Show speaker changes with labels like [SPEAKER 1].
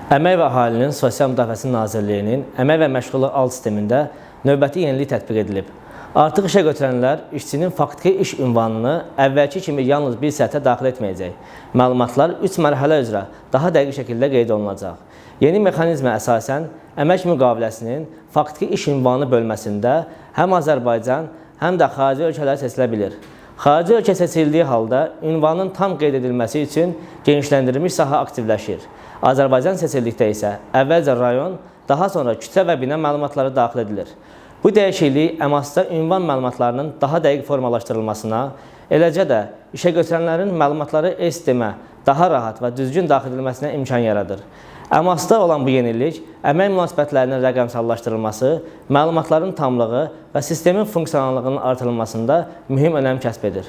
[SPEAKER 1] Əmək və Əhalinin Sosial Müdafiəsi Nazirliyinin Əmək və Məşğulluq Alt sistemində növbəti yenilik tətbiq edilib. Artıq işə götürənlər işçinin faktiki iş ünvanını əvvəlki kimi yalnız bir sətrə daxil etməyəcək. Məlumatlar 3 mərhələ üzrə daha dəqiq şəkildə qeyd olunacaq. Yeni mexanizmə əsasən əmək müqaviləsinin faktiki iş ünvanı bölməsində həm Azərbaycan, həm də xarici ölkələr seçilə bilir. Xarici ölkə seçildiyi halda ünvanın tam qeyd edilməsi üçün genişləndirilmiş sahə aktivləşir. Azərbaycan seçildikdə isə əvvəlcə rayon, daha sonra küçə və bina məlumatları daxil edilir. Bu dəyişiklik əmasda ünvan məlumatlarının daha dəqiq formalaşdırılmasına, eləcə də işə götürənlərin məlumatları e-sistemə daha rahat və düzgün daxil edilməsinə imkan yaradır. Əmasda olan bu yenilik, əmək münasibətlərinin rəqəmsallaşdırılması, məlumatların tamlığı və sistemin funksionallığının artırılmasında mühüm önəm kəsb edir.